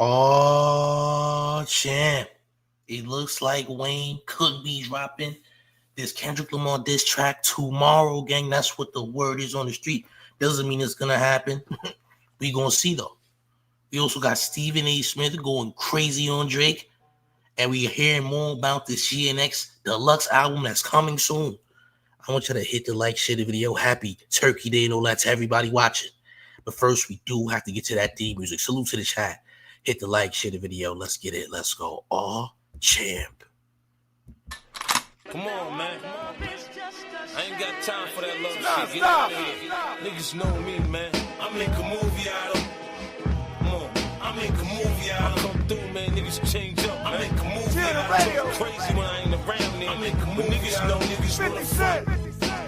Oh, champ. It looks like Wayne could be dropping this Kendrick Lamar diss track tomorrow, gang. That's what the word is on the street. Doesn't mean it's going to happen. We going to see, though. We also got Stephen A. Smith going crazy on Drake. And we are hearing more about this GNX Deluxe album that's coming soon. I want you to hit the like, share the video. Happy Turkey Day and all that to everybody watching. But first, we do have to get to that theme music. Salute to the chat. Hit the like, share the video. Let's get it. Let's go. Oh, champ. Come on, man. I ain't got time for that love shit. Get out of here. Niggas know me, man. I make a movie out of. Come on. I make a movie out of. I come through, man. Niggas change up. I make a movie out of. Crazy when I ain't around there. I make a movie. Niggas know niggas wanna fight.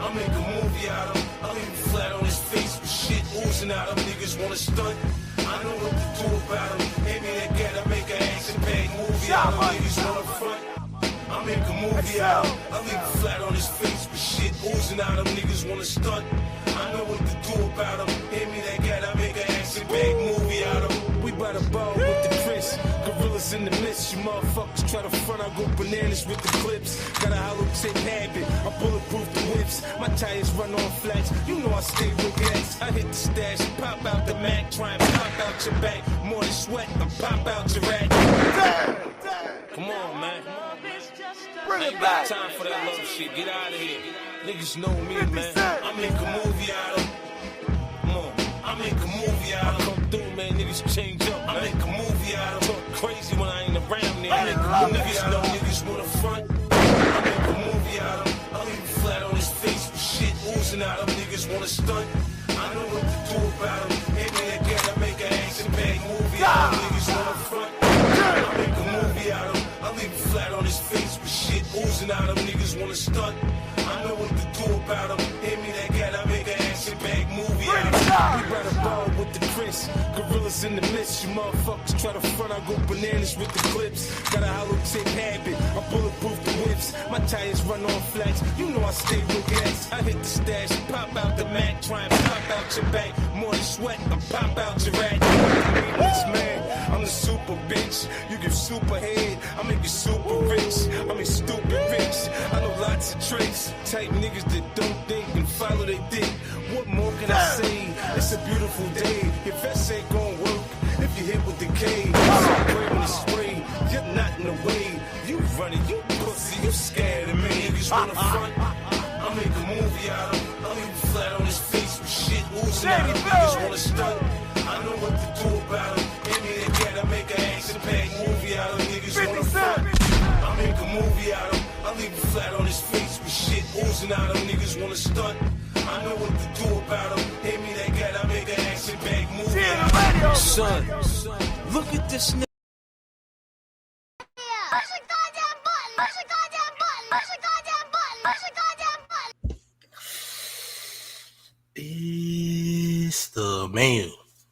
I make a movie out of. I leave him flat on his face with shit oozing out of. Niggas wanna stunt. I know what to do about him. Maybe they get. I make an action-packed movie out of. Niggas wanna front. I make a movie out. I leave him flat on his face with shit oozing out of. Niggas wanna stunt. I know what to do about him. Hit me that gat, I make an action-packed movie out of. We by the ball with the Chris. Gorillas in the mist. You motherfuckers try to front, I go bananas with the clips. Got a hollow tip habit. I bulletproof the whips. My tires run on flats. You know I stay with gas. I hit the stash, pop out the Mac, try and pop out your back. More than sweat, I pop out your rack. Come on, man. I ain't got time for that love shit. Get out of here. Niggas know me, man. I make a movie out of. Come on. I make a movie out of. I come through, man. Niggas change up. I make a movie out of. Talk crazy when I ain't around there. I make a movie. Niggas know niggas wanna front. I make a movie out of. I leave him flat on his face with shit oozing out of. Niggas wanna stunt. I know what to do about him. Hit me again. I make an action-packed movie out of. Niggas wanna front. I make a movie out of. I leave him flat on his face with shit oozing out of. Niggas wanna stunt. I know what to do about him. Hit me that gat, I make an action-packed movie out of. We ride a ball with the Chris. Gorillas in the mist. You motherfuckers try to front, I go bananas with the clips. Got a hollow tip habit. I bulletproof the whips. My tires run on flats. You know I stay with gas. I hit the stash, pop out the Mac, try and pop out your back. More than sweat, I pop out your rack. Man, I'm the super bitch. You give super head, I make you super rich. I make stupid rich. I know lots of tricks. Type niggas that don't think and follow they dick. What more can I say? It's a beautiful day. Your vest ain't gon' work if you hit with the K. So brave when it's spray, you're not in the way. You running, you pussy, you scared of me. Niggas wanna front. I make a movie out of. I leave him flat on his face with shit oozing out of. Niggas wanna stunt. I know what to do about him. Hit me again, I make an action-packed movie out of. Niggas wanna front. I make a movie out of. I leave him flat on his face with shit oozing out of. Niggas wanna stunt. I know what to do about him. Hit me that gat, I make an action-packed movie out of. Son, look at this nigga. It's the man.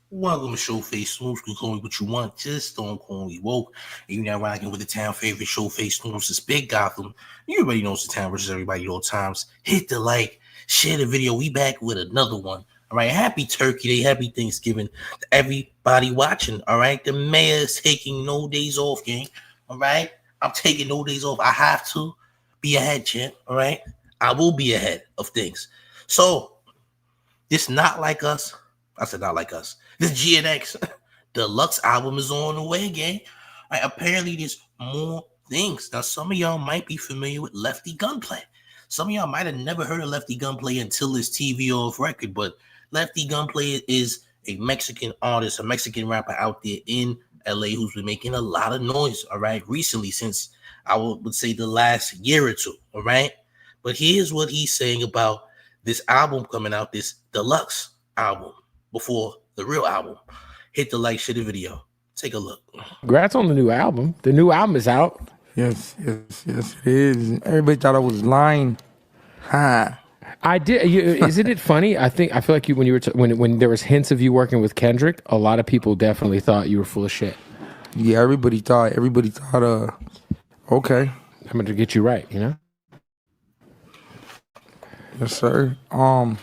Welcome to Showface. Snooze, you can call me what you want. Just don't call me woke. And you're not rocking with the town favorite Showface. Snooze is Big Gotham. You already know it's the town versus everybody at all times. Hit the like, share the video. We back with another one. All right. Happy Turkey Day. Happy Thanksgiving to everybody watching. All right. The mayor is taking no days off, gang. All right. I'm taking no days off. I have to be ahead, champ. All right. I will be ahead of things. So, this Not Like Us. I said not like us. This GNX Deluxe album is on the way, gang. Right, apparently, there's more things. Now, some of y'all might be familiar with Lefty Gunplay. Some of y'all might have never heard of Lefty Gunplay until this TV off record, but Lefty Gunplay is a Mexican artist, a Mexican rapper out there in LA who's been making a lot of noise, all right, recently, since I would say the last year or two, all right? But here's what he's saying about this album coming out, this Deluxe album, before the real album. Hit the like, share the video. Take a look. Congrats on the new album. The new album is out. Yes, it is. Everybody thought I was lying. Ha. I did. Isn't it funny? I feel like you when there was hints of you working with Kendrick, a lot of people definitely thought you were full of shit. Yeah, everybody thought. Okay, I'm going to get you right. You know. Yes, sir. Yeah,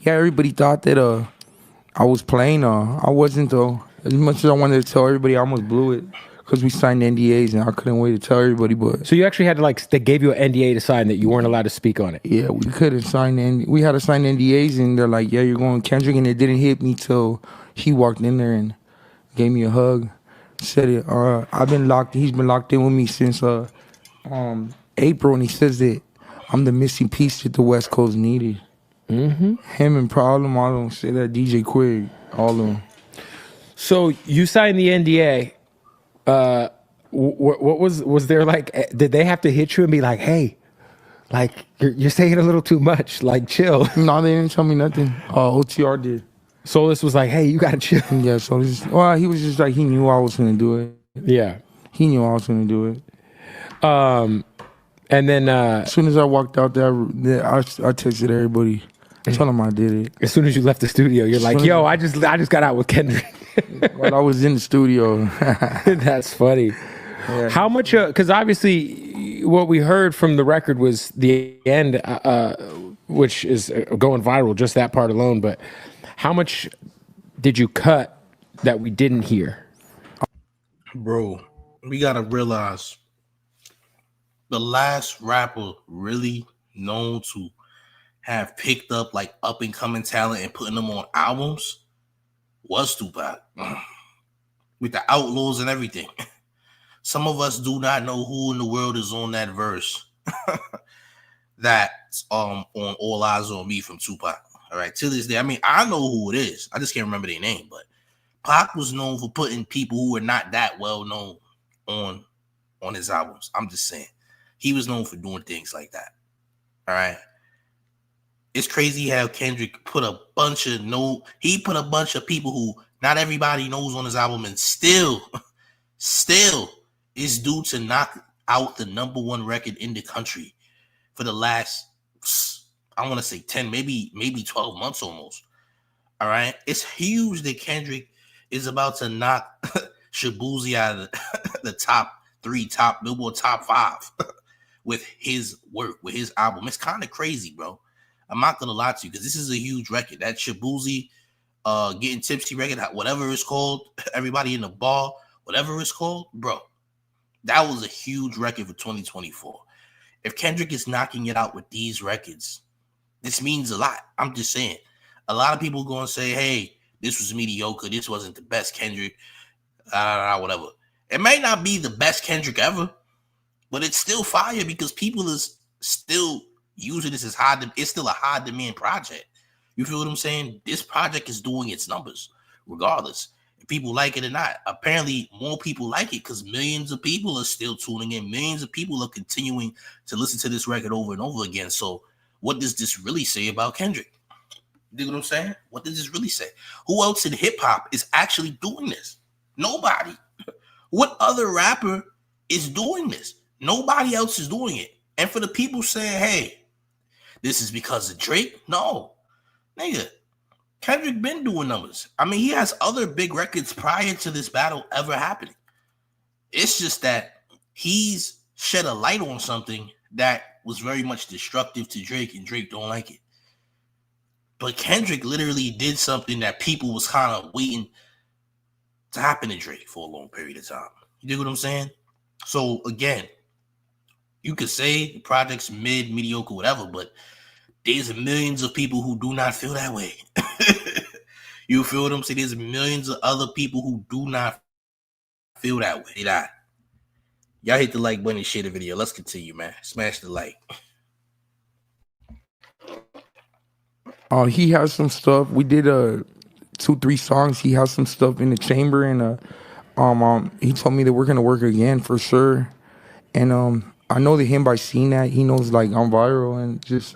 everybody thought that I was playing. I wasn't though. As much as I wanted to tell everybody, I almost blew it because we signed NDAs and I couldn't wait to tell everybody. But So you actually had to like they gave you an NDA to sign that you weren't allowed to speak on it. yeah, we couldn't sign we had to sign NDAs, and they're like, yeah, you're going with Kendrick, and it didn't hit me till he walked in there and gave me a hug. Said it. I've been locked. He's been locked in with me since April, and he says that I'm the missing piece that the West Coast needed. Mm-hmm. Him and Problem, all of them. Say that DJ Quig, all of them. So you signed the NDA. What was there like? Did they have to hit you and be like, "Hey, like you're saying a little too much. Like chill." No, they didn't tell me nothing. OTR did. Solus was like, "Hey, you gotta chill." Yeah, so he was just like, he knew I was gonna do it. Yeah, he knew I was gonna do it. And then as soon as I walked out there, I texted everybody, tell them I did it. As soon as you left the studio, you're like, "Yo, I just got out with Kendrick." While I was in the studio. That's funny. Yeah. How much? Because obviously, what we heard from the record was the end, which is going viral. Just that part alone. But how much did you cut that we didn't hear? Bro, we gotta realize the last rapper really known to have picked up like up and coming talent and putting them on albums was Tupac. With the Outlaws and everything. Some of us do not know who in the world is on that verse. That's on All Eyes on Me from Tupac. All right, to this day, I mean, I know who it is. I just can't remember their name, but Pac was known for putting people who were not that well known on his albums. I'm just saying. He was known for doing things like that. All right. It's crazy how Kendrick put a bunch of people who not everybody knows on his album, and still is due to knock out the #1 record in the country for the last, I want to say 10, maybe 12 months almost. All right. It's huge that Kendrick is about to knock Shabuzi out of the top 3, Billboard top 5 with his work, with his album. It's kind of crazy, bro. I'm not gonna lie to you, because this is a huge record. That Shabuzi Getting Tipsy record, whatever it's called, Everybody in the Bar, whatever it's called, bro. That was a huge record for 2024. If Kendrick is knocking it out with these records, this means a lot. I'm just saying. A lot of people going to say, hey, this was mediocre. This wasn't the best Kendrick. Whatever. It may not be the best Kendrick ever, but it's still fire because people is still using this as it's still a high demand project. You feel what I'm saying? This project is doing its numbers regardless. If people like it or not. Apparently, more people like it because millions of people are still tuning in. Millions of people are continuing to listen to this record over and over again. So what does this really say about Kendrick? You know what I'm saying? What does this really say? Who else in hip hop is actually doing this? Nobody. What other rapper is doing this? Nobody else is doing it. And for the people saying, hey, this is because of Drake? No. Nigga, Kendrick been doing numbers. I mean, he has other big records prior to this battle ever happening. It's just that he's shed a light on something that was very much destructive to Drake, and Drake don't like it. But Kendrick literally did something that people was kind of waiting to happen to Drake for a long period of time. You dig what I'm saying? So again, you could say the project's mediocre, whatever, but there's millions of people who do not feel that way. You feel what I'm saying? There's millions of other people who do not feel that way. Y'all hit the like button and share the video. Let's continue, man. Smash the like. He has some stuff. We did 2-3 songs. He has some stuff in the chamber, and he told me that we're gonna work again for sure. And I know that him by seeing that, he knows like I'm viral and just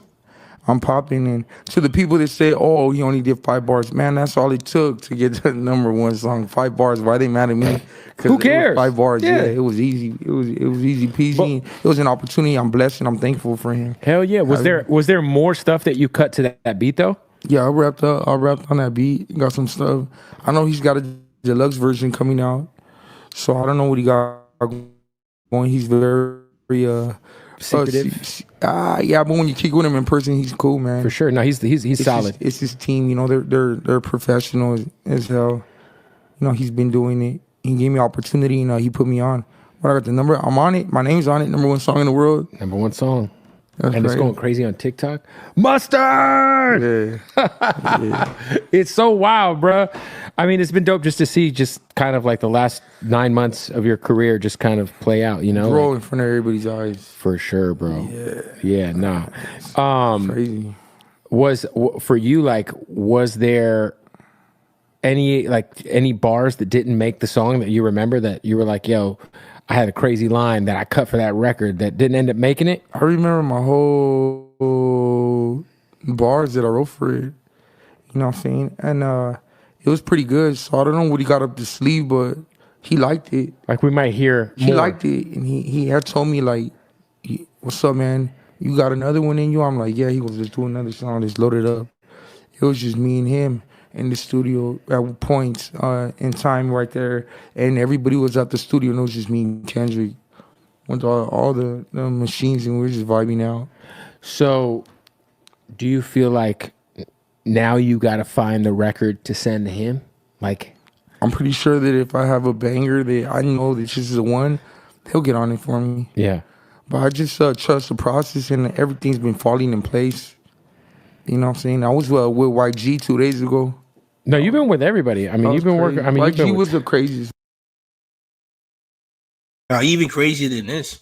I'm popping. And to the people that say, oh, he only did 5 bars, man, that's all it took to get the #1 song. 5 bars. Why they mad at me? Who cares? 5 bars. Yeah, it was easy. It was easy peasy. It was an opportunity. I'm blessed and I'm thankful for him. Hell yeah. Was there more stuff that you cut to that beat though? Yeah, I rapped on that beat. Got some stuff. I know he's got a deluxe version coming out, so I don't know what he got going. He's very secretive. Yeah, but when you kick with him in person, he's cool, man. For sure. No, he's solid. It's his team. You know, they're professional as hell. he's been doing it. He gave me opportunity, he put me on. But I got the number. I'm on it. My name's on it. #1 song in the world. #1 song. That's and right. It's going crazy on TikTok. Mustard! Yeah. It's so wild, bro. I mean, it's been dope just to see just kind of like the last 9 months of your career just kind of play out, Roll in front of everybody's eyes. For sure, bro. Yeah, nah. Crazy. For you, like, was there any bars that didn't make the song that you remember that you were like, yo, I had a crazy line that I cut for that record that didn't end up making it? I remember my whole bars that I wrote for it. You know what I'm saying? And it was pretty good. So I don't know what he got up the sleeve, but he liked it. Like, we might hear more. He liked it. And he had told me, like, what's up, man? You got another one in you? I'm like, yeah. He goes, let's do another song. Let's load it up. It was just me and him in the studio at points in time right there. And everybody was at the studio, and it was just me and Kendrick. Went to all the machines, and we were just vibing out. So do you feel like now you got to find the record to send to him? Like, I'm pretty sure that if I have a banger that I know that this is the one, he'll get on it for me. Yeah. But I just trust the process, and everything's been falling in place. You know what I'm saying? I was with YG 2 days ago. No, you've been with everybody. I mean, you've been crazy. working. I mean, YG was the craziest. Now, even crazier than this,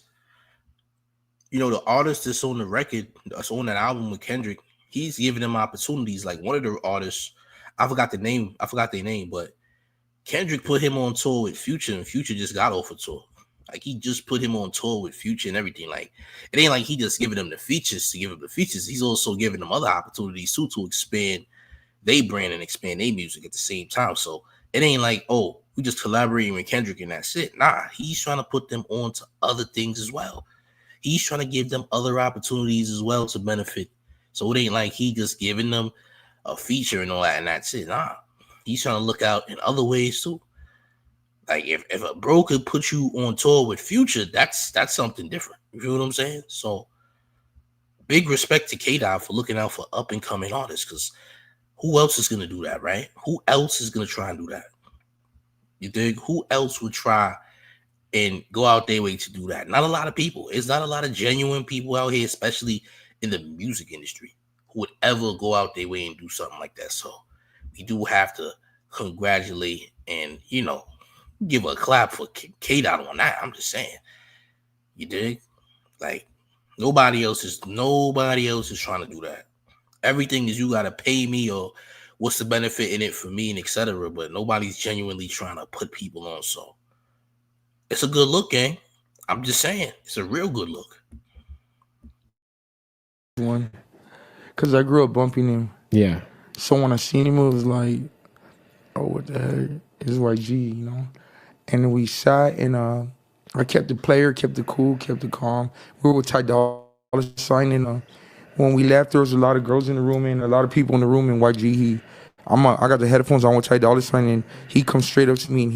the artist that's on the record, that's on that album with Kendrick, he's giving them opportunities. Like, one of the artists, I forgot their name, but Kendrick put him on tour with Future, and Future just got off a tour. Like, he just put him on tour with Future and everything. Like, it ain't like he just giving them the features to give them the features. He's also giving them other opportunities too to expand their brand and expand their music at the same time. So it ain't like, oh, we just collaborating with Kendrick and that's it. Nah, he's trying to put them on to other things as well. He's trying to give them other opportunities as well to benefit. So it ain't like he just giving them a feature and all that and that's it. Nah, he's trying to look out in other ways too. Like, if a bro could put you on tour with Future, that's something different. You feel what I'm saying? So big respect to K-Dot for looking out for up and coming artists, because who else is going to do that, right? Who else is going to try and do that? You dig? Who else would try and go out their way to do that? Not a lot of people. It's not a lot of genuine people out here, especially in the music industry, who would ever go out their way and do something like that. So we do have to congratulate and, give a clap for K-Dot on that. I'm just saying. You dig? Like, nobody else is trying to do that. Everything is, you gotta pay me, or what's the benefit in it for me, and etc. But nobody's genuinely trying to put people on. So it's a good look, gang. I'm just saying, it's a real good look. One, because I grew up bumping him. Yeah. So when I seen him, it was like, oh, what the heck? It's YG, And then we sat, and I kept the player, kept it cool, kept it calm. We were with Ty Dolla $ign, and when we left, there was a lot of girls in the room and a lot of people in the room. And YG, I got the headphones on with Ty Dolla $ign, and he comes straight up to me and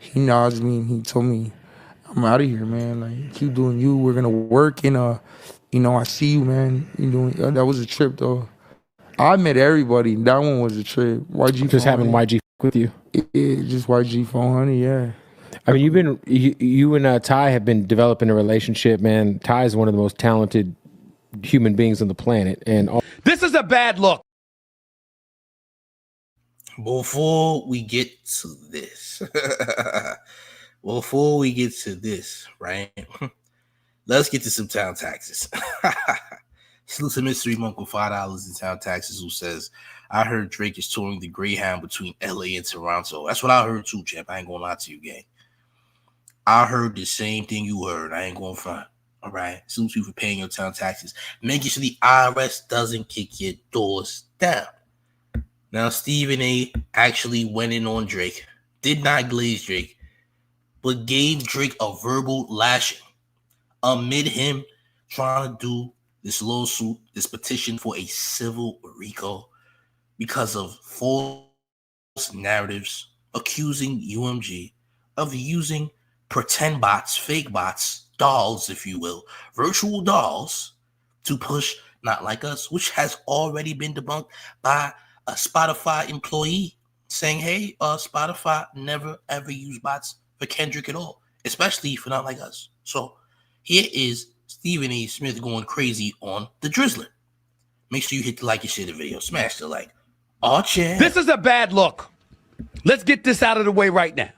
he nods me and he told me, "I'm out of here, man. Like, keep doing you. We're gonna work, and I see you, man. You doing that was a trip though. I met everybody. That one was a trip. YG just having YG with you. Yeah, just YG 400. Yeah. I mean, you and Ty have been developing a relationship, man. Ty is one of the most talented human beings on the planet, and this is a bad look. Before we get to this, right? Let's get to some town taxes. Salute to Mystery Monk with $5 in town taxes, who says, I heard Drake is touring the Greyhound between LA and Toronto. That's what I heard too, champ. I ain't gonna lie to you, gang. I heard the same thing you heard. I ain't gonna front. All right. Salute you for paying your town taxes. Making sure the IRS doesn't kick your doors down. Now, Stephen A. actually went in on Drake, did not glaze Drake, but gave Drake a verbal lashing amid him trying to do this lawsuit, this petition for a civil RICO because of false narratives accusing UMG of using pretend bots, fake bots, dolls, if you will, virtual dolls to push Not Like Us, which has already been debunked by a Spotify employee. saying, hey, Spotify never ever use bots for Kendrick at all, especially for Not Like Us. So here is Stephen A. Smith going crazy on the Drizzler. Make sure you hit the like and share the video. Smash the like. Oh, champ. This is a bad look. Let's get this out of the way right now.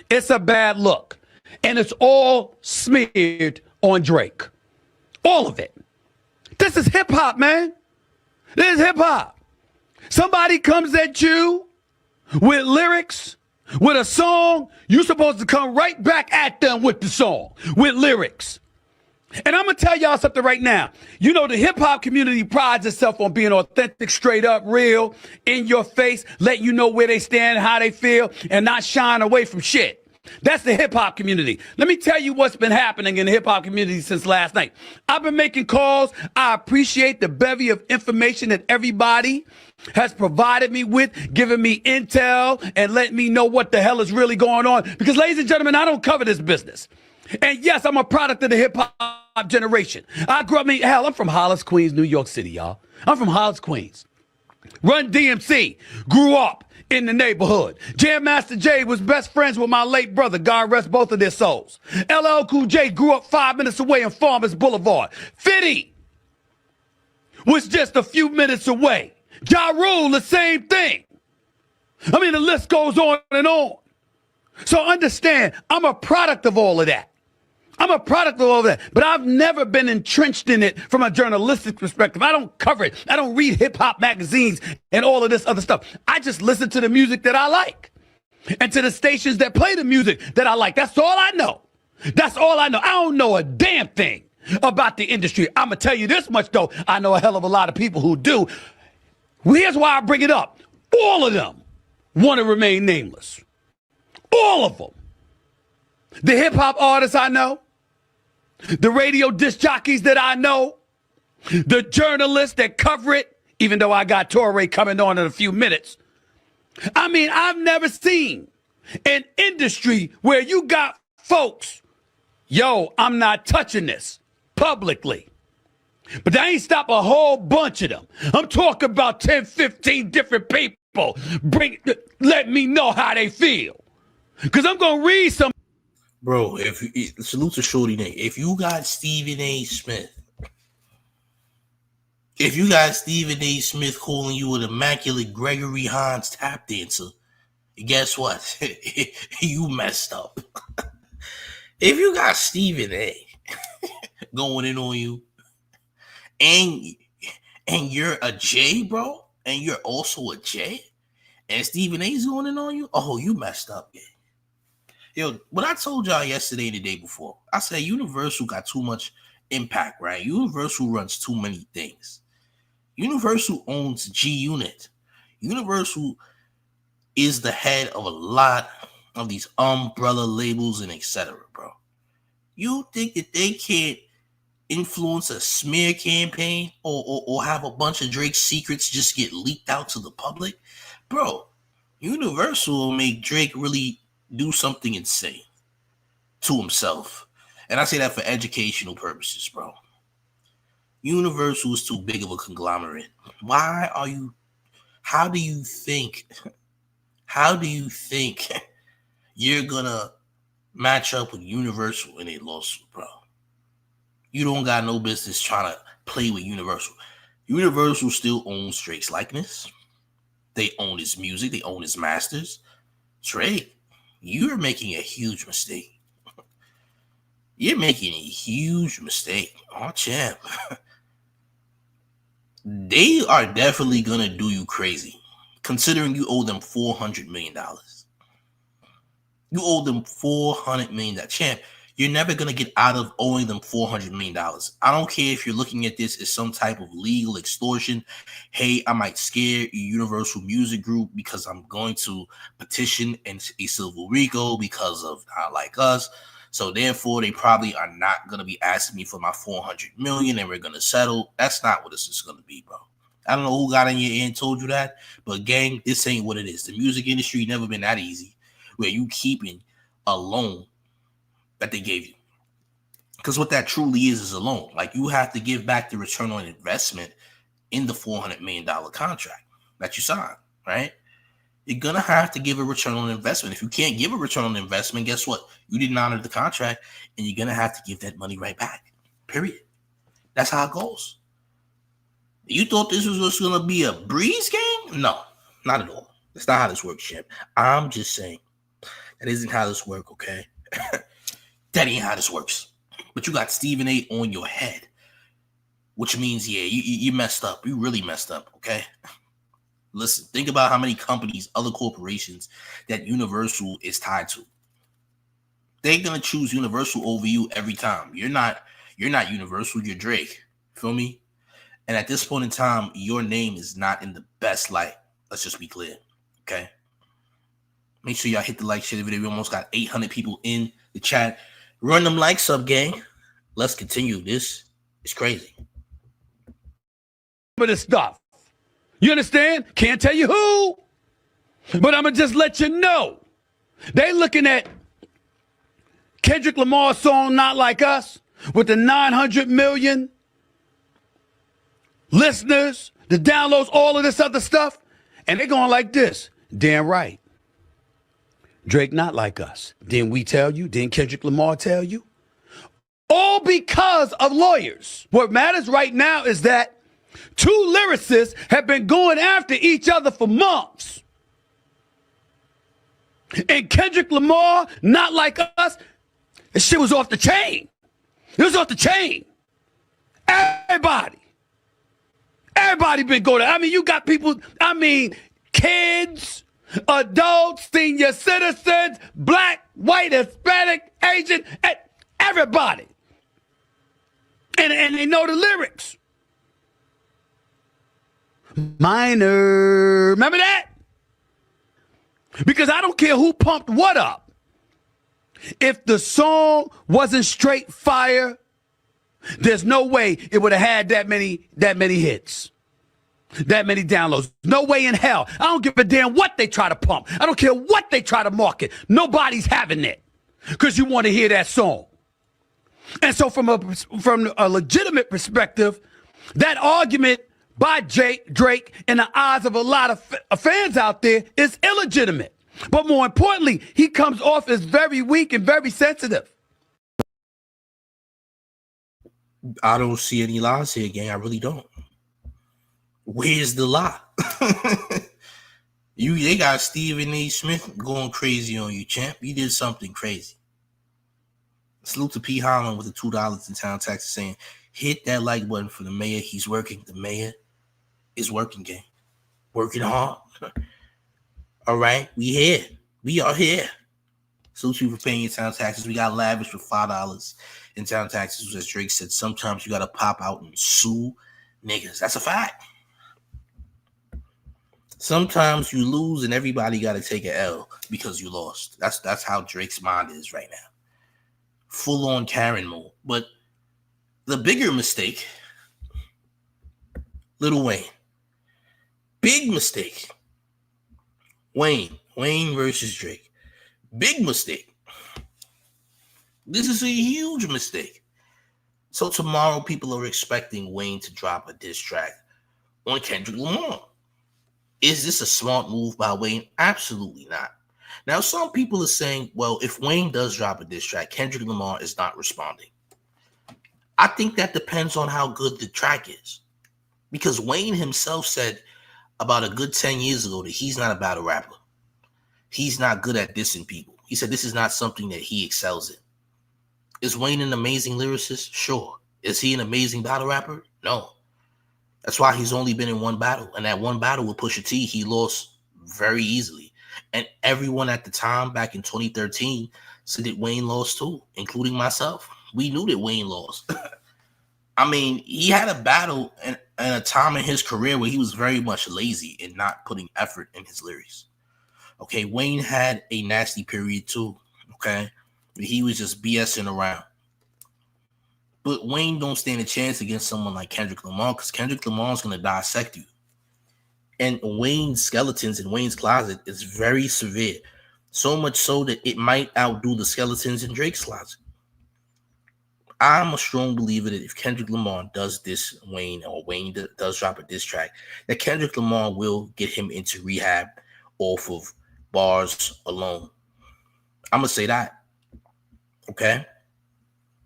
It's a bad look. And it's all smeared on Drake. All of it. This is hip hop, man. This is hip hop. Somebody comes at you with lyrics, with a song, you're supposed to come right back at them with the song, with lyrics. And I'm going to tell y'all something right now. You know, the hip hop community prides itself on being authentic, straight up, real, in your face, let you know where they stand, how they feel, and not shying away from shit. That's the hip hop community. Let me tell you what's been happening in the hip hop community since last night. I've been making calls. I appreciate the bevy of information that everybody has provided me with, giving me intel and letting me know what the hell is really going on. Because, ladies and gentlemen, I don't cover this business. And yes, I'm a product of the hip hop generation. I grew up, I'm from Hollis, Queens, New York City, y'all. I'm from Hollis, Queens. Run DMC, grew up in the neighborhood. Jam Master Jay was best friends with my late brother, God rest both of their souls. LL Cool J grew up 5 minutes away on Farmers Boulevard. 50 was just a few minutes away. Ja Rule, the same thing. I mean, the list goes on and on. So understand, I'm a product of all of that. I'm a product of all of that, but I've never been entrenched in it from a journalistic perspective. I don't cover it. I don't read hip-hop magazines and all of this other stuff. I just listen to the music that I like and to the stations that play the music that I like. That's all I know. That's all I know. I don't know a damn thing about the industry. I'm going to tell you this much, though. I know a hell of a lot of people who do. Well, here's why I bring it up. All of them want to remain nameless. All of them. The hip-hop artists I know, the radio disc jockeys that I know, the journalists that cover it, even though I got Torre coming on in a few minutes. I mean, I've never seen an industry where you got folks, yo, I'm not touching this publicly. But that ain't stop a whole bunch of them. I'm talking about 10, 15 different people. Let me know how they feel. Because I'm going to read some. Bro, salute to Shorty Nate. If you got Stephen A. Smith calling you an immaculate Gregory Hines tap dancer, guess what? You messed up. If you got Stephen A. going in on you, and you're a J, bro, and you're also a J, and Stephen A's going in on you, oh, you messed up, man. Yo, what I told y'all yesterday and the day before, I said Universal got too much impact, right? Universal runs too many things. Universal owns G Unit. Universal is the head of a lot of these umbrella labels and etc., bro. You think that they can't influence a smear campaign or have a bunch of Drake's secrets just get leaked out to the public? Bro, Universal will make Drake really do something insane to himself. And I say that for educational purposes, bro. Universal is too big of a conglomerate. How do you think you're gonna match up with Universal in a lawsuit, bro? You don't got no business trying to play with Universal. Universal still owns Drake's likeness. They own his music. They own his masters. Drake, you're making a huge mistake. You're making a huge mistake. Oh, champ. They are definitely going to do you crazy, considering you owe them $400 million. You owe them $400 million. Champ, you're never going to get out of owing them $400 million. I don't care if you're looking at this as some type of legal extortion. Hey, I might scare Universal Music Group because I'm going to petition a civil RICO because of Not Like Us. So therefore, they probably are not going to be asking me for my $400 million and we're going to settle. That's not what this is going to be, bro. I don't know who got in your ear and told you that, but gang, this ain't what it is. The music industry never been that easy where you keeping a loan that they gave you. Because what that truly is a loan. Like, you have to give back the return on investment in the $400 million contract that you signed, right? You're gonna have to give a return on investment. If you can't give a return on investment, guess what? You didn't honor the contract, and you're gonna have to give that money right back. Period. That's how it goes. You thought this was just gonna be a breeze game? No, not at all. That's not how this works, champ. I'm just saying that isn't how this works, okay? That ain't how this works. But you got Stephen A on your head, which means, yeah, you messed up. You really messed up, okay? Listen, think about how many companies, other corporations that Universal is tied to. They're gonna choose Universal over you every time. You're not Universal, you're Drake. Feel me? And at this point in time, your name is not in the best light. Let's just be clear. Okay. Make sure y'all hit the like, share the video. We almost got 800 people in the chat. Run them likes up, gang. Let's continue. This is crazy. But this stuff. You understand? Can't tell you who, but I'm going to just let you know. They looking at Kendrick Lamar's song, Not Like Us, with the 900 million listeners, the downloads, all of this other stuff, and they're going like this. Damn right. Drake not like us. Didn't we tell you? Didn't Kendrick Lamar tell you? All because of lawyers. What matters right now is that two lyricists have been going after each other for months. And Kendrick Lamar, Not Like Us, this shit was off the chain. It was off the chain. Everybody been going. I mean, you got people, kids, adults, senior citizens, black, white, Hispanic, Asian, everybody. And they know the lyrics. Minor. Remember that? Because I don't care who pumped what up. If the song wasn't straight fire, there's no way it would have had that many hits, that many downloads. No way in hell. I don't give a damn what they try to pump. I don't care what they try to market. Nobody's having it because you want to hear that song. And so from a legitimate perspective, that argument by Drake in the eyes of a lot of fans out there is illegitimate. But more importantly, he comes off as very weak and very sensitive. I don't see any lies here, gang. I really don't. Where's the lie? They got Stephen A. Smith going crazy on you, champ. You did something crazy. Salute to P. Holland with the $2 in town taxes saying, hit that like button for the mayor. He's working. The mayor is working, gang. Working hard. All right, we here. We are here. Salute you for paying your town taxes. We got lavish for $5 in town taxes. As Drake said, sometimes you got to pop out and sue niggas. That's a fact. Sometimes you lose and everybody got to take an L because you lost. That's how Drake's mind is right now. Full on Karen mode. But the bigger mistake, Lil Wayne. Big mistake. Wayne versus Drake. Big mistake. This is a huge mistake. So tomorrow people are expecting Wayne to drop a diss track on Kendrick Lamar. Is this a smart move by Wayne? Absolutely not. Now, some people are saying, well, if Wayne does drop a diss track, Kendrick Lamar is not responding. I think that depends on how good the track is. Because Wayne himself said about a good 10 years ago that he's not a battle rapper. He's not good at dissing people. He said this is not something that he excels in. Is Wayne an amazing lyricist? Sure. Is he an amazing battle rapper? No. That's why he's only been in one battle. And that one battle with Pusha T, he lost very easily. And everyone at the time, back in 2013, said that Wayne lost too, including myself. We knew that Wayne lost. I mean, he had a battle and a time in his career where he was very much lazy and not putting effort in his lyrics. Okay, Wayne had a nasty period too. Okay, he was just BSing around. But Wayne don't stand a chance against someone like Kendrick Lamar because Kendrick Lamar is going to dissect you. And Wayne's skeletons in Wayne's closet is very severe. So much so that it might outdo the skeletons in Drake's closet. I'm a strong believer that if Kendrick Lamar does this Wayne or Wayne does drop a diss track, that Kendrick Lamar will get him into rehab off of bars alone. I'm gonna say that. Okay.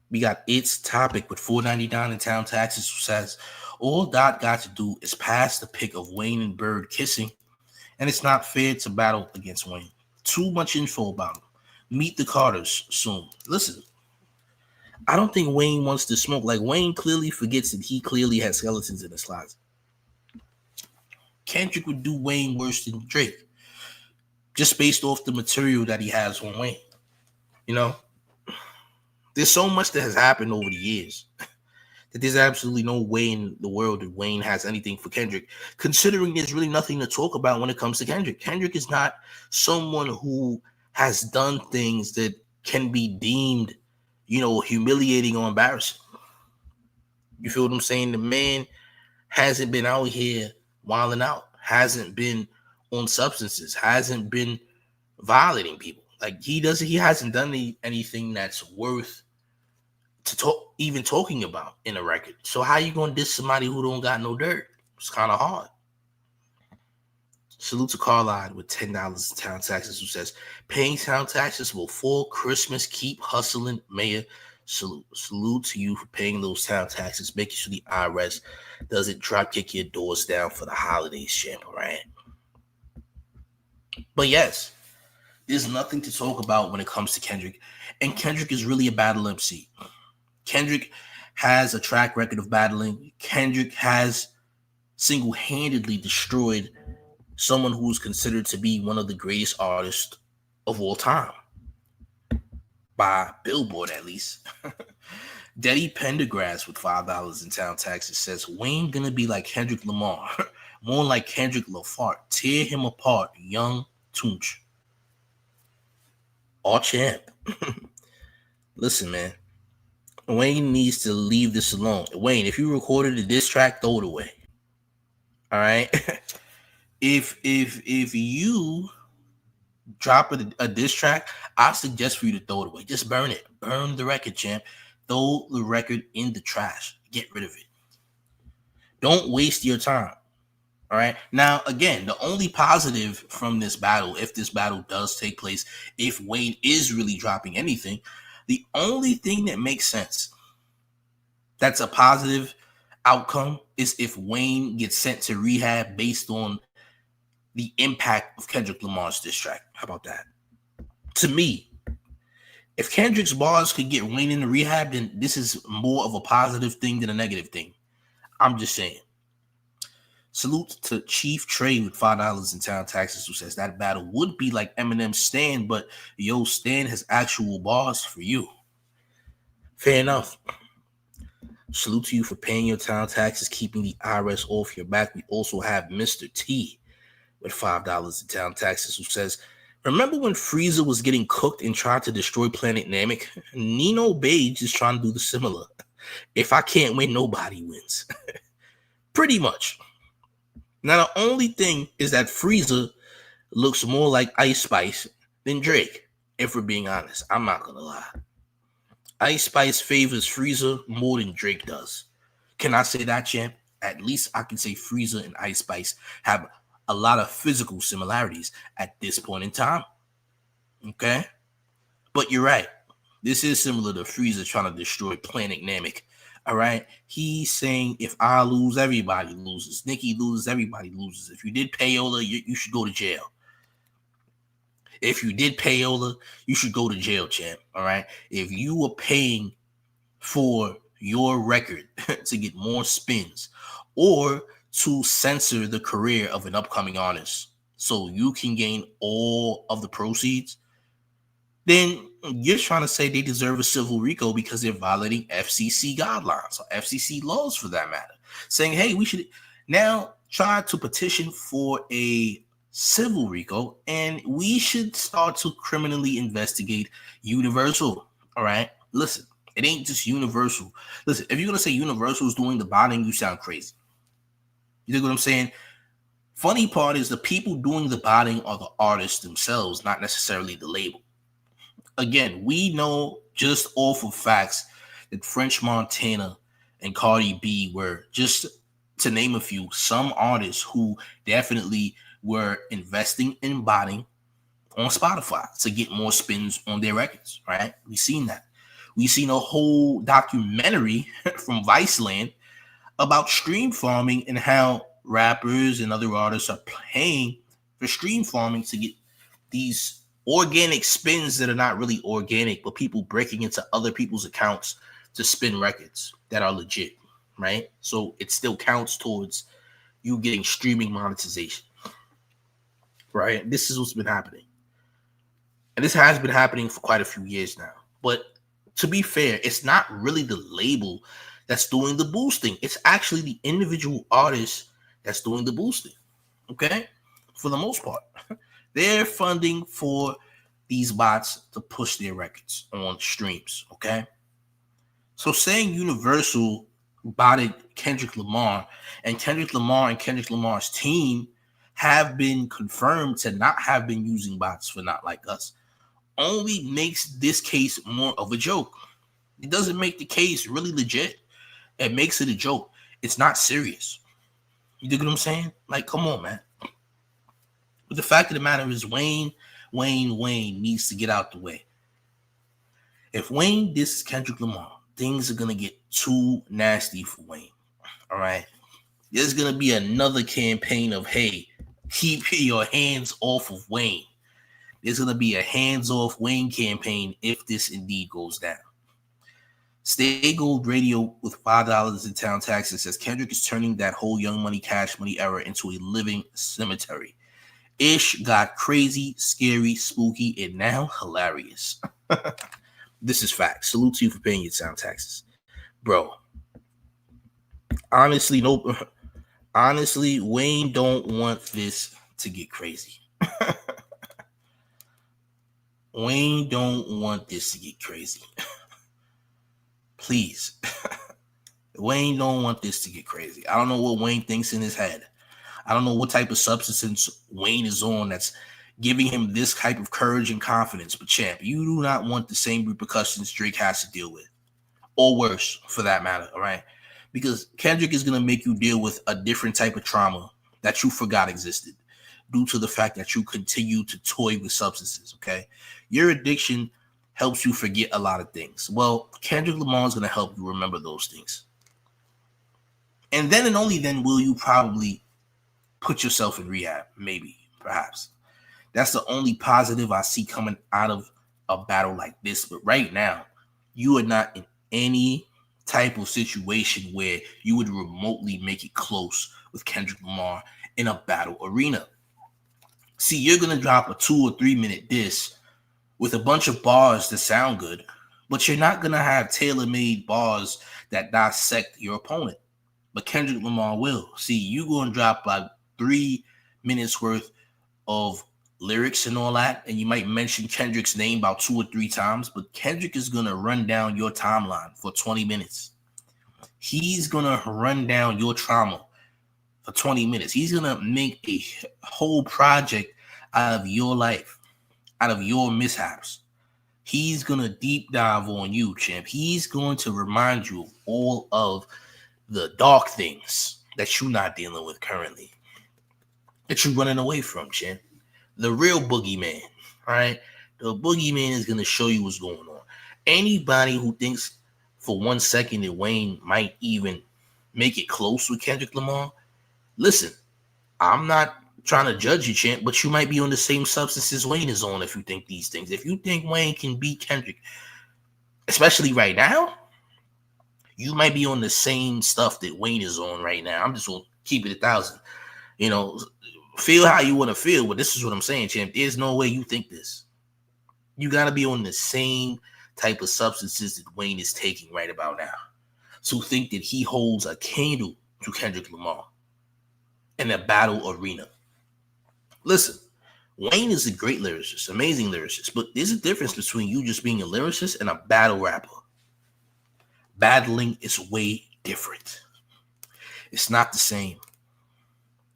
We got its topic with $4.99 in town taxes, who says all Dot got to do is pass the pic of Wayne and Bird kissing, and it's not fair to battle against Wayne. Too much info about him. Meet the Carters soon. Listen, I don't think Wayne wants to smoke. Like, Wayne clearly forgets that he clearly has skeletons in his closet. Kendrick would do Wayne worse than Drake, just based off the material that he has on Wayne. You know? There's so much that has happened over the years that there's absolutely no way in the world that Wayne has anything for Kendrick, considering there's really nothing to talk about when it comes to Kendrick. Kendrick is not someone who has done things that can be deemed, humiliating or embarrassing. You feel what I'm saying? The man hasn't been out here wilding out, hasn't been on substances, hasn't been violating people. Like, he hasn't done anything that's worth even talking about in a record. So how you gonna diss somebody who don't got no dirt? It's kind of hard. Salute to Carlisle with $10 in town taxes, who says, paying town taxes before Christmas. Keep hustling, Mayor. Salute to you for paying those town taxes, making sure the IRS doesn't drop kick your doors down for the holidays, champ, right? But yes, there's nothing to talk about when it comes to Kendrick. And Kendrick is really a battle MC. Kendrick has a track record of battling. Kendrick has single-handedly destroyed someone who's considered to be one of the greatest artists of all time. By Billboard, at least. Daddy Pendergrass with $5 in town taxes says, Wayne gonna be like Kendrick Lamar. More like Kendrick Lafart. Tear him apart, young Tunch. All champ. Listen, man. Wayne needs to leave this alone. Wayne, if you recorded a diss track, throw it away. All right? If you drop a diss track, I suggest for you to throw it away. Just burn it. Burn the record, champ. Throw the record in the trash. Get rid of it. Don't waste your time. All right. Now, again, the only positive from this battle, if this battle does take place, if Wayne is really dropping anything, the only thing that makes sense, that's a positive outcome, is if Wayne gets sent to rehab based on the impact of Kendrick Lamar's diss track. How about that? To me, if Kendrick's bars could get Wayne into rehab, then this is more of a positive thing than a negative thing. I'm just saying. Salute to Chief Trey with $5 in town taxes, who says that battle would be like Eminem's Stan, but yo, Stan has actual bars for you. Fair enough. Salute to you for paying your town taxes, keeping the IRS off your back. We also have Mr. T with $5 in town taxes, who says, remember when Frieza was getting cooked and tried to destroy Planet Namek? Nino Beige is trying to do the similar. If I can't win, nobody wins. Pretty much. Now, the only thing is that Frieza looks more like Ice Spice than Drake, if we're being honest. I'm not going to lie. Ice Spice favors Frieza more than Drake does. Can I say that, champ? At least I can say Frieza and Ice Spice have a lot of physical similarities at this point in time. Okay? But you're right. This is similar to Frieza trying to destroy Planet Namek. All right? He's saying if I lose, everybody loses. Nikki loses, everybody loses. If you did payola, you should go to jail. If you did payola, you should go to jail, champ. All right? If you were paying for your record to get more spins or to censor the career of an upcoming artist so you can gain all of the proceeds, then you're trying to say they deserve a civil RICO because they're violating FCC guidelines or FCC laws for that matter. Saying, hey, we should now try to petition for a civil RICO and we should start to criminally investigate Universal. All right? Listen, it ain't just Universal. Listen, if you're going to say Universal is doing the botting, you sound crazy. You know what I'm saying? Funny part is the people doing the botting are the artists themselves, not necessarily the label. Again, we know just off of facts that French Montana and Cardi B were, just to name a few, some artists who definitely were investing in botting on Spotify to get more spins on their records, right? We've seen that. We've seen a whole documentary from Viceland about stream farming and how rappers and other artists are paying for stream farming to get these organic spins that are not really organic, but people breaking into other people's accounts to spin records that are legit, right? So it still counts towards you getting streaming monetization, right? This is what's been happening. And this has been happening for quite a few years now. But to be fair, it's not really the label that's doing the boosting. It's actually the individual artist that's doing the boosting, okay? For the most part. They're funding for these bots to push their records on streams, okay? So saying Universal botted Kendrick Lamar and Kendrick Lamar's team have been confirmed to not have been using bots for Not Like Us only makes this case more of a joke. It doesn't make the case really legit. It makes it a joke. It's not serious. You dig what I'm saying? Like, come on, man. But the fact of the matter is Wayne needs to get out the way. If Wayne disses Kendrick Lamar, things are going to get too nasty for Wayne. All right? There's going to be another campaign of, hey, keep your hands off of Wayne. There's going to be a hands-off Wayne campaign if this indeed goes down. Stay Gold Radio with $5 in town taxes says Kendrick is turning that whole Young Money, Cash Money era into a living cemetery. Ish got crazy, scary, spooky, and now hilarious. This is fact. Salute to you for paying your town taxes. Bro, honestly, Wayne don't want this to get crazy. Wayne don't want this to get crazy. Please. Wayne don't want this to get crazy. I don't know what Wayne thinks in his head. I don't know what type of substance Wayne is on that's giving him this type of courage and confidence. But champ, you do not want the same repercussions Drake has to deal with. Or worse, for that matter, all right? Because Kendrick is going to make you deal with a different type of trauma that you forgot existed due to the fact that you continue to toy with substances, okay? Your addiction helps you forget a lot of things. Well, Kendrick Lamar is going to help you remember those things. And then and only then will you probably put yourself in rehab, maybe, perhaps. That's the only positive I see coming out of a battle like this. But right now, you are not in any type of situation where you would remotely make it close with Kendrick Lamar in a battle arena. See, you're going to drop a 2 or 3 minute diss with a bunch of bars that sound good, but you're not going to have tailor-made bars that dissect your opponent. But Kendrick Lamar will. See, you're going to drop like 3 minutes worth of lyrics and all that, and you might mention Kendrick's name about 2 or 3 times, but Kendrick is going to run down your timeline for 20 minutes. He's going to run down your trauma for 20 minutes. He's going to make a whole project out of your life, out of your mishaps. He's going to deep dive on you, champ. He's going to remind you of all of the dark things that you're not dealing with currently, that you're running away from, champ. The real boogeyman, all right? The boogeyman is going to show you what's going on. Anybody who thinks for 1 second that Wayne might even make it close with Kendrick Lamar, listen, I'm not trying to judge you, champ, but you might be on the same substances Wayne is on if you think these things. If you think Wayne can beat Kendrick, especially right now, you might be on the same stuff that Wayne is on right now. I'm just going to keep it 1,000. You know, feel how you want to feel, but this is what I'm saying, champ. There's no way you think this. You got to be on the same type of substances that Wayne is taking right about now. So think that he holds a candle to Kendrick Lamar in a battle arena. Listen, Wayne is a great lyricist, amazing lyricist, but there's a difference between you just being a lyricist and a battle rapper. Battling is way different. It's not the same.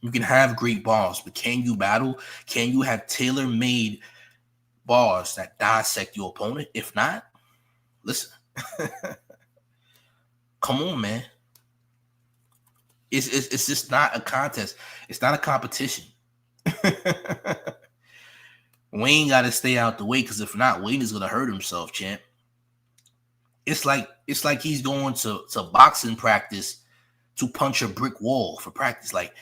You can have great bars, but can you battle? Can you have tailor-made bars that dissect your opponent? If not, listen. Come on, man. It's just not a contest. It's not a competition. Wayne got to stay out the way, because if not, Wayne is gonna hurt himself, champ. It's like he's going to boxing practice to punch a brick wall for practice. Like,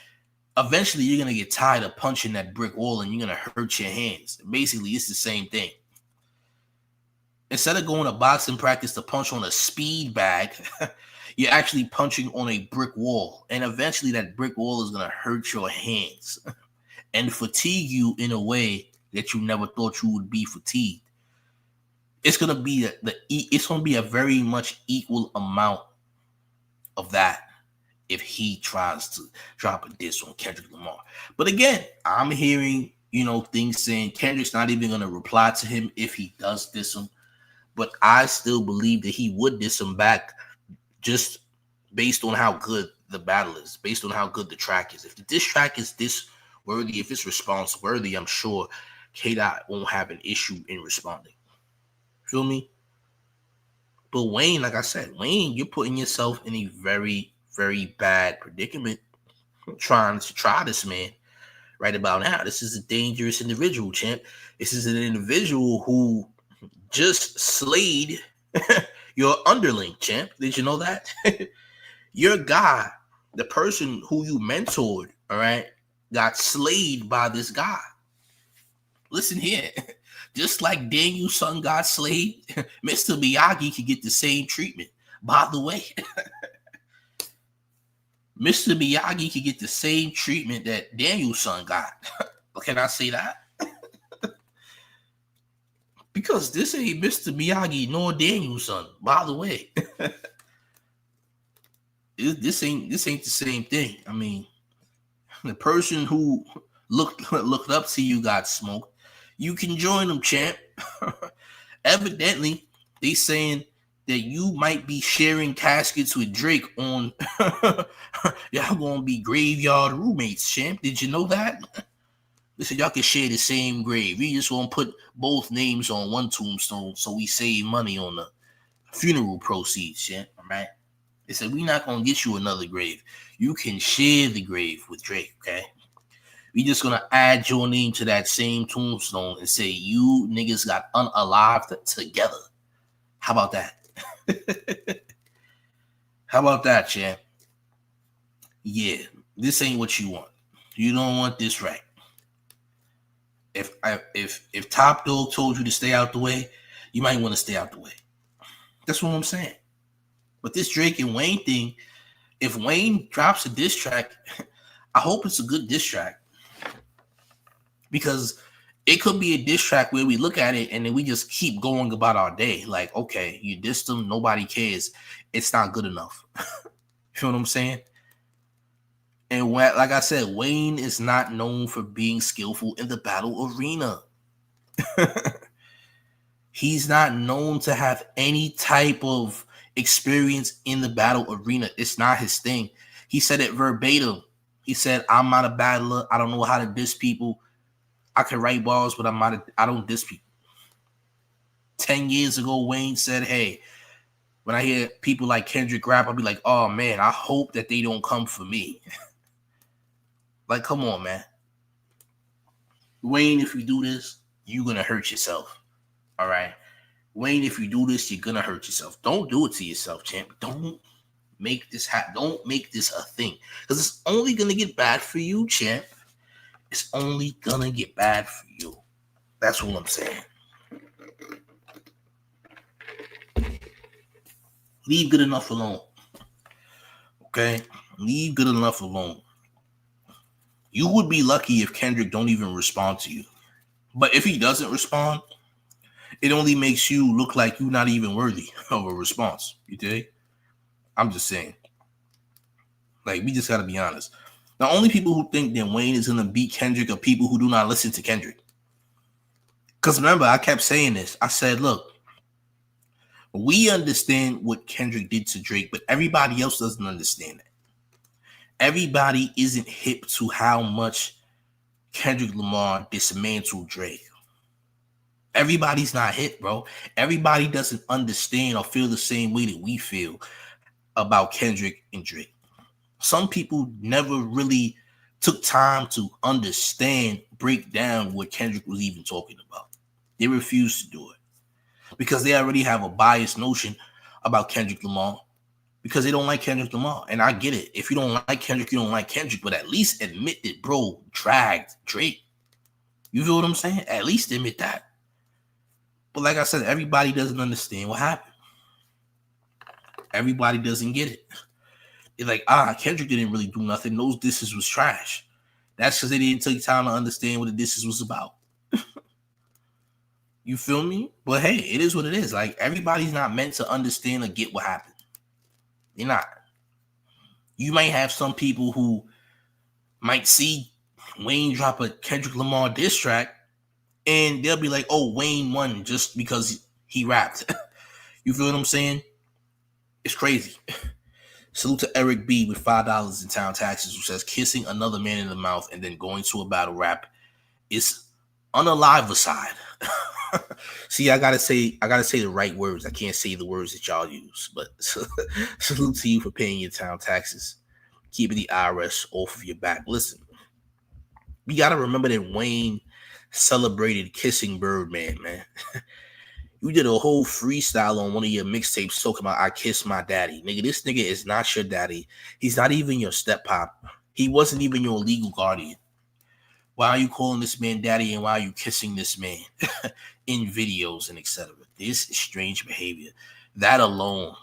eventually you're gonna get tired of punching that brick wall and you're gonna hurt your hands. Basically, it's the same thing. Instead of going to boxing practice to punch on a speed bag, you're actually punching on a brick wall. And eventually that brick wall is gonna hurt your hands and fatigue you in a way that you never thought you would be fatigued. It's gonna be it's gonna be a very much equal amount of that if he tries to drop a diss on Kendrick Lamar. But again, I'm hearing, things saying Kendrick's not even gonna reply to him if he does diss him. But I still believe that he would diss him back, just based on how good the battle is, based on how good the track is. If the diss track is diss worthy, if it's response worthy, I'm sure K-Dot won't have an issue in responding. Feel me? But Wayne, like I said, Wayne, you're putting yourself in a very, very bad predicament trying to try this man right about now. This is a dangerous individual, champ. This is an individual who just slayed your underling, champ. Did you know that? Your guy, the person who you mentored, all right, got slayed by this guy. Listen here. Just like Daniel's son got slayed, Mr. Miyagi could get the same treatment. By the way, Mr. Miyagi could get the same treatment that Daniel's son got. Can I say that? Because this ain't Mr. Miyagi nor Daniel's son. By the way, this ain't the same thing. I mean, the person who looked up to you got smoked. You can join them, champ. Evidently, they saying that you might be sharing caskets with Drake on y'all gonna be graveyard roommates, champ. Did you know that? They said y'all can share the same grave. We just want to put both names on one tombstone so we save money on the funeral proceeds, champ. All right? They said we're not gonna get you another grave. You can share the grave with Drake, okay? We just gonna add your name to that same tombstone and say you niggas got unalived together. How about that? How about that, champ? Yeah, this ain't what you want. You don't want this, right? If Top Dog told you to stay out the way, you might want to stay out the way. That's what I'm saying. But this Drake and Wayne thing, if Wayne drops a diss track, I hope it's a good diss track. Because it could be a diss track where we look at it and then we just keep going about our day. Like, okay, you dissed them, nobody cares. It's not good enough. You know what I'm saying? And like I said, Wayne is not known for being skillful in the battle arena. He's not known to have any type of experience in the battle arena. It's not his thing. He said it verbatim. He said, I'm not a battler. I don't know how to diss people. I can write balls, but I don't diss people. 10 years ago, Wayne said, hey, when I hear people like Kendrick rap, I'll be like, oh, man, I hope that they don't come for me. Like, come on, man. Wayne, if you do this, you're going to hurt yourself. All right? Wayne, if you do this, you're going to hurt yourself. Don't do it to yourself, champ. Don't make this happen. Don't make this a thing. Because it's only going to get bad for you, champ. It's only going to get bad for you. That's what I'm saying. Leave good enough alone. Okay? Leave good enough alone. You would be lucky if Kendrick don't even respond to you. But if he doesn't respond, it only makes you look like you're not even worthy of a response. You dig? I'm just saying. Like, we just got to be honest. The only people who think that Wayne is going to beat Kendrick are people who do not listen to Kendrick. Because remember, I kept saying this. I said, look, we understand what Kendrick did to Drake, but everybody else doesn't understand it. Everybody isn't hip to how much Kendrick Lamar dismantled Drake. Everybody's not hip, bro. Everybody doesn't understand or feel the same way that we feel about Kendrick and Drake. Some people never really took time to understand, break down what Kendrick was even talking about. They refused to do it because they already have a biased notion about Kendrick Lamar because they don't like Kendrick Lamar. And I get it. If you don't like Kendrick, you don't like Kendrick, but at least admit that, bro, dragged Drake. You feel what I'm saying? At least admit that. But like I said, everybody doesn't understand what happened. Everybody doesn't get it. They're like, Kendrick didn't really do nothing. Those disses was trash. That's because they didn't take time to understand what the disses was about. You feel me? But hey, it is what it is. Like, everybody's not meant to understand or get what happened. They're not. You might have some people who might see Wayne drop a Kendrick Lamar diss track and they'll be like, oh, Wayne won just because he rapped. You feel what I'm saying? It's crazy. Salute to Eric B with $5 in town taxes, who says kissing another man in the mouth and then going to a battle rap is unalive aside. See, I gotta say the right words. I can't say the words that y'all use, but salute to you for paying your town taxes, keeping the IRS off of your back. Listen, we gotta remember that Wayne celebrated kissing Birdman, man. You did a whole freestyle on one of your mixtapes talking about I kiss my daddy. Nigga, this nigga is not your daddy. He's not even your step-pop. He wasn't even your legal guardian. Why are you calling this man daddy and why are you kissing this man in videos and etc.? This is strange behavior. That alone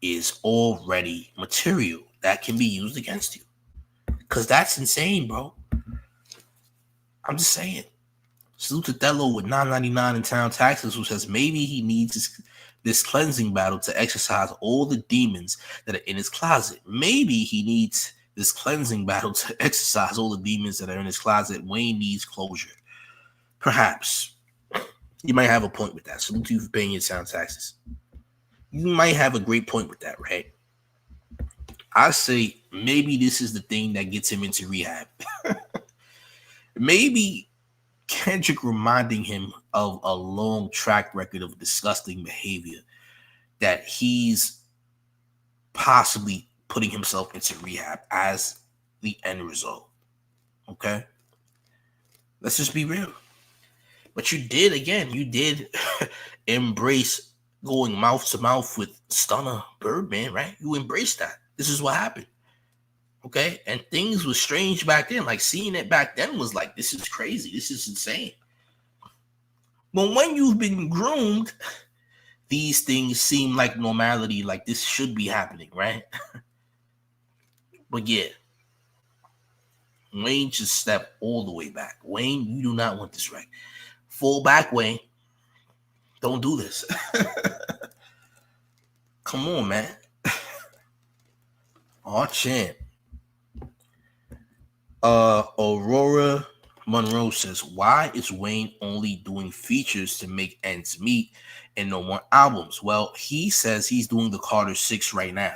is already material that can be used against you. Because that's insane, bro. I'm just saying. Salute to Dello with $9.99 in town taxes, who says maybe he needs this cleansing battle to exercise all the demons that are in his closet. Maybe he needs this cleansing battle to exercise all the demons that are in his closet. Wayne needs closure. Perhaps. You might have a point with that. Salute to you for paying your town taxes. You might have a great point with that, right? I say maybe this is the thing that gets him into rehab. Maybe Kendrick reminding him of a long track record of disgusting behavior that he's possibly putting himself into rehab as the end result. Okay? Let's just be real. But you did embrace going mouth to mouth with Stunner Birdman, right? You embraced that. This is what happened. Okay, and things were strange back then. Like, seeing it back then was like, this is crazy. This is insane. But when you've been groomed, these things seem like normality, like this should be happening, right? But yeah, Wayne just stepped all the way back. Wayne, you do not want this right. Fall back, Wayne. Don't do this. Come on, man. Oh, champ. Aurora Monroe says, why is Wayne only doing features to make ends meet and no more albums? Well, he says he's doing the Carter 6 right now.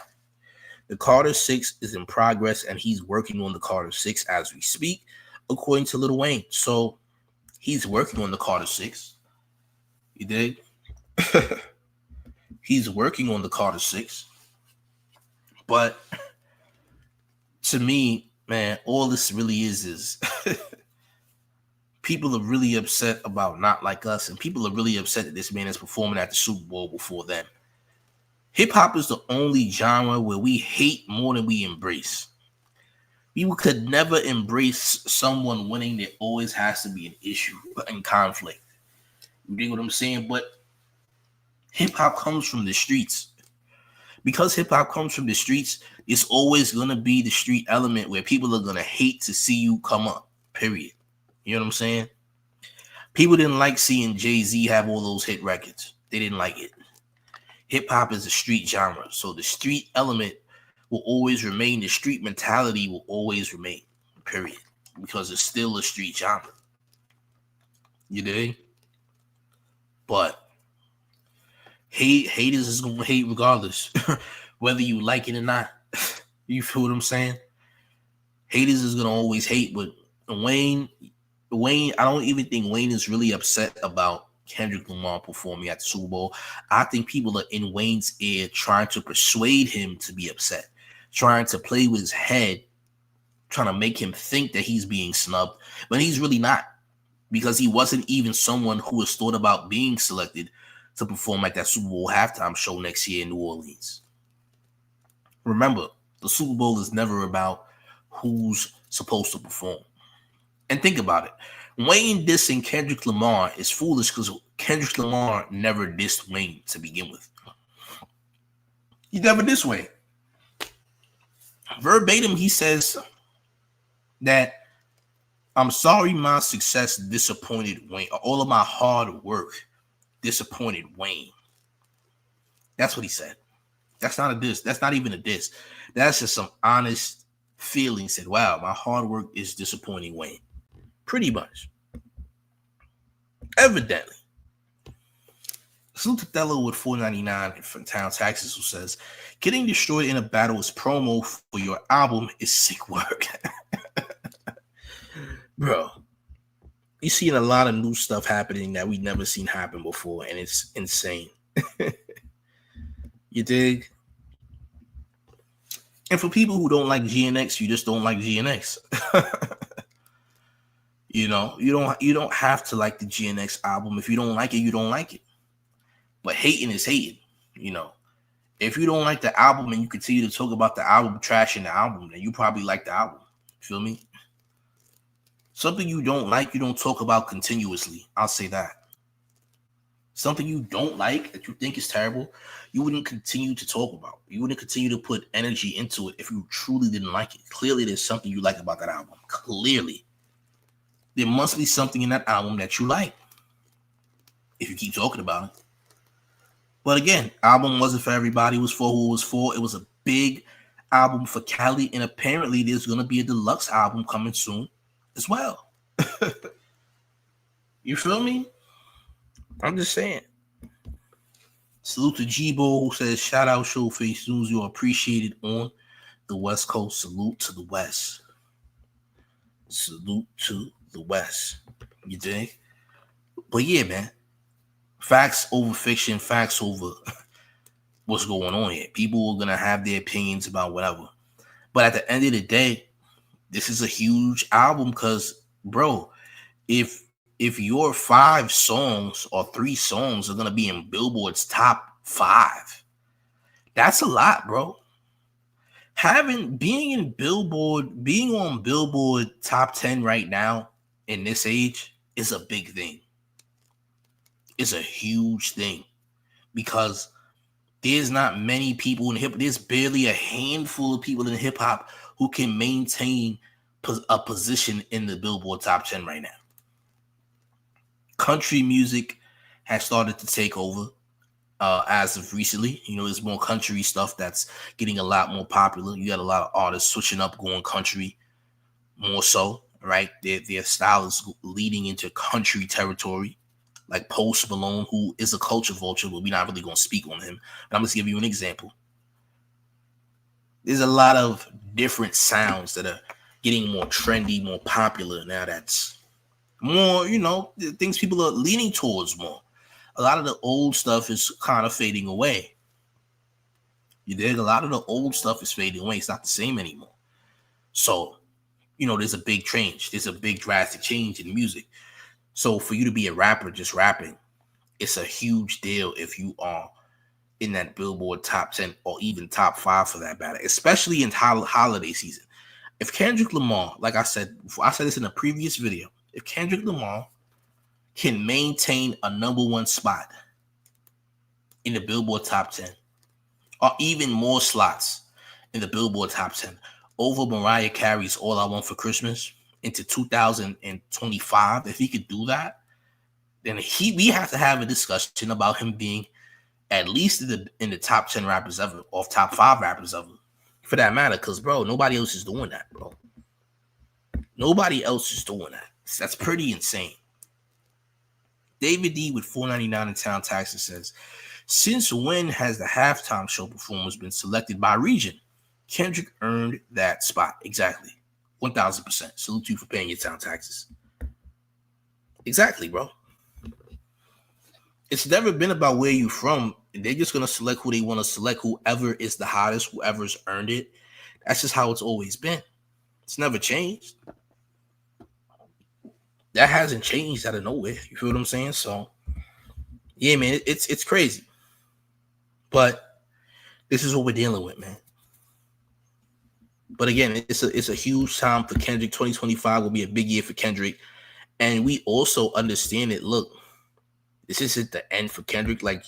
The Carter 6 is in progress and he's working on the Carter 6 as we speak, according to Lil Wayne. So he's working on the Carter 6. You dig? He's working on the Carter 6. But to me, man, all this really is people are really upset about Not Like Us, and people are really upset that this man is performing at the Super Bowl before them. Hip-hop is the only genre where we hate more than we embrace. We could never embrace someone winning. There always has to be an issue and conflict. You dig what I'm saying? But hip-hop comes from the streets. Because hip-hop comes from the streets, it's always going to be the street element where people are going to hate to see you come up, period. You know what I'm saying? People didn't like seeing Jay-Z have all those hit records. They didn't like it. Hip-hop is a street genre, so the street element will always remain. The street mentality will always remain, period, because it's still a street genre. You dig? But haters is going to hate regardless, whether you like it or not. You feel what I'm saying? Haters is going to always hate, but Wayne, I don't even think Wayne is really upset about Kendrick Lamar performing at the Super Bowl. I think people are in Wayne's ear trying to persuade him to be upset, trying to play with his head trying to make him think that he's being snubbed, but he's really not, because he wasn't even someone who was thought about being selected to perform at that Super Bowl halftime show next year in New Orleans. Remember, the Super Bowl is never about who's supposed to perform. And think about it. Wayne dissing Kendrick Lamar is foolish because Kendrick Lamar never dissed Wayne to begin with. He never dissed Wayne. Verbatim, he says that, I'm sorry my success disappointed Wayne. All of my hard work disappointed Wayne. That's what he said. That's not a diss. That's not even a diss. That's just some honest feeling. Said, wow, my hard work is disappointing Wayne. Pretty much. Evidently. Salute to Thello with $4.99 from Town, Texas, who says, getting destroyed in a battle is promo for your album is sick work. Bro, you're seeing a lot of new stuff happening that we've never seen happen before, and it's insane. You dig? And for people who don't like GNX, you just don't like GNX. You know, you don't have to like the GNX album. If you don't like it, you don't like it. But hating is hating, you know. If you don't like the album and you continue to talk about the album, trashing the album, then you probably like the album. Feel me? Something you don't like, you don't talk about continuously. I'll say that. Something you don't like that you think is terrible, you wouldn't continue to talk about. You wouldn't continue to put energy into it if you truly didn't like it. Clearly, there's something you like about that album. Clearly. There must be something in that album that you like if you keep talking about it. But again, album wasn't for everybody. It was for who it was for. It was a big album for Cali, and apparently there's going to be a deluxe album coming soon as well. You feel me? I'm just saying. Salute to Jibo, who says, shout out Showface News. You're appreciated on the West Coast. Salute to the West. Salute to the West. You dig? But yeah, man. Facts over fiction, facts over what's going on here. People are going to have their opinions about whatever. But at the end of the day, this is a huge album because, bro, if your 5 songs or 3 songs are going to be in Billboard's top 5, that's a lot, bro. Being on Billboard top 10 right now in this age is a big thing. It's a huge thing because there's not many people in hip. There's barely a handful of people in hip hop who can maintain a position in the Billboard top 10 right now. Country music has started to take over as of recently. You know, there's more country stuff that's getting a lot more popular. You got a lot of artists switching up, going country more so, right? Their style is leading into country territory. Like Post Malone, who is a culture vulture, but we're not really going to speak on him. But I'm going to give you an example. There's a lot of different sounds that are getting more trendy, more popular now. That's more, you know, things people are leaning towards more. A lot of the old stuff is kind of fading away. You dig? A lot of the old stuff is fading away. It's not the same anymore. So, you know, there's a big change. There's a big drastic change in music. So for you to be a rapper just rapping, it's a huge deal if you are in that Billboard top 10 or even top 5 for that matter, especially in holiday season. If Kendrick Lamar, like I said this in a previous video, if Kendrick Lamar can maintain a #1 spot in the Billboard top 10 or even more slots in the Billboard top 10 over Mariah Carey's All I Want for Christmas into 2025, if he could do that, then we have to have a discussion about him being at least in the top 10 rappers ever, or top 5 rappers ever, for that matter. Because, bro, nobody else is doing that, bro. Nobody else is doing that. That's pretty insane. David D with $4.99 in Town, Texas says, since when has the halftime show performers been selected by region? Kendrick earned that spot. Exactly. 1,000%. Salute you for paying your town taxes. Exactly, bro. It's never been about where you from. They're just going to select who they want to select, whoever is the hottest, whoever's earned it. That's just how it's always been. It's never changed. That hasn't changed out of nowhere. You feel what I'm saying? So, yeah, man, it's crazy. But this is what we're dealing with, man. But again, it's a huge time for Kendrick. 2025 will be a big year for Kendrick. And we also understand it. Look, this isn't the end for Kendrick. Like,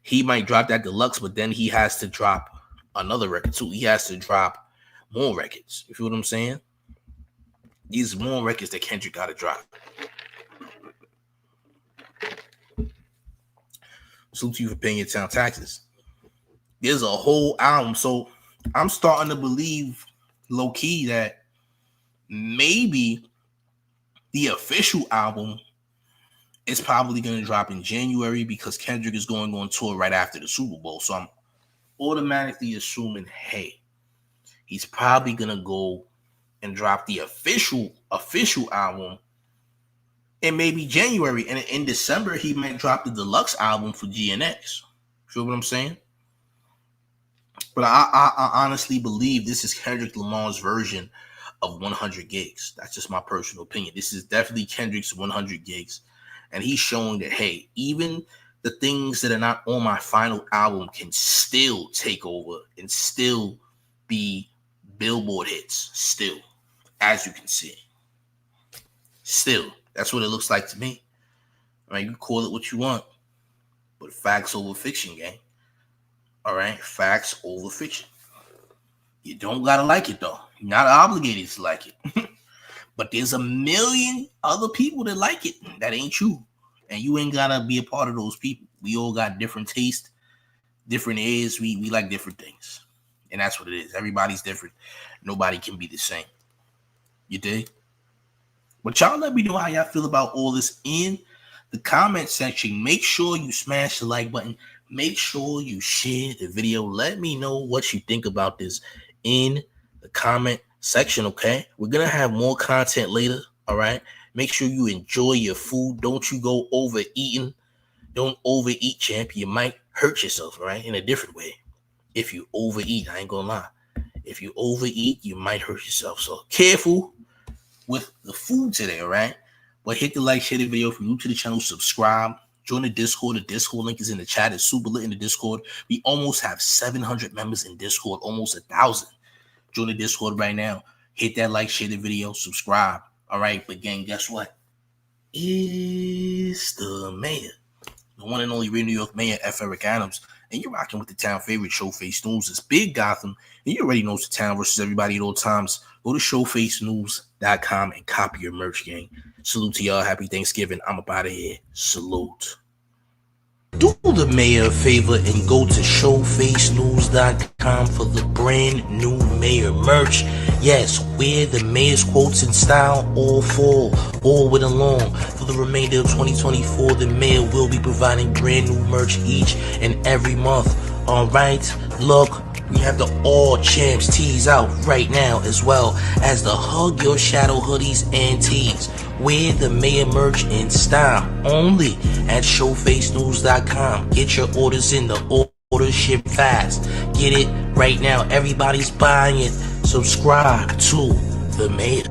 he might drop that Deluxe, but then he has to drop another record too. He has to drop more records. You feel what I'm saying? These more records that Kendrick got to drop. Salute to you for paying your town taxes. There's a whole album. So I'm starting to believe low-key that maybe the official album is probably going to drop in January because Kendrick is going on tour right after the Super Bowl. So I'm automatically assuming, hey, he's probably going to go and drop the official album in maybe January. And in December, he might drop the Deluxe album for GNX. Feel what I'm saying? But I honestly believe this is Kendrick Lamar's version of 100 gigs. That's just my personal opinion. This is definitely Kendrick's 100 gigs. And he's showing that, hey, even the things that are not on my final album can still take over and still be Billboard hits. Still, as you can see. Still, that's what it looks like to me. All right, you call it what you want. But facts over fiction, gang. All right, facts over fiction. You don't gotta like it though. You're not obligated to like it. But there's a million other people that like it. That ain't you. And you ain't gotta be a part of those people. We all got different taste, different ears. We like different things. And that's what it is. Everybody's different. Nobody can be the same. You dig? But y'all let me know how y'all feel about all this in the comment section. Make sure you smash the like button. Make sure you share the video. Let me know what you think about this in the comment section, okay? We're going to have more content later, all right? Make sure you enjoy your food. Don't you go overeating. Don't overeat, champ. You might hurt yourself, all right, in a different way. If you overeat, I ain't going to lie. If you overeat, you might hurt yourself. So careful with the food today, all right? But hit the like, share the video. If you're new to the channel, subscribe. Join the Discord. The Discord link is in the chat. It's super lit in the Discord. We almost have 700 members in Discord, almost 1,000. Join the Discord right now. Hit that like, share the video, subscribe. All right, but gang, guess what? It's the mayor, the one and only real New York mayor, F. Eric Adams, and you're rocking with the town favorite, Showface News. It's Big Gotham, and you already know it's the town versus everybody at all times. Go to showfacenews.com and copy your merch, gang. Salute to y'all. Happy Thanksgiving. I'm up out of here. Salute. Do the mayor a favor and go to showfacenews.com for the brand new mayor merch. Yes, wear the mayor's quotes in style all fall, all winter long. For the remainder of 2024, the mayor will be providing brand new merch each and every month. All right, look. We have the All Champs tees out right now, as well as the Hug Your Shadow hoodies and tees. Wear the mayor merch in style only at showfacenews.com. Get your orders in. The orders ship fast. Get it right now. Everybody's buying it. Subscribe to the mayor.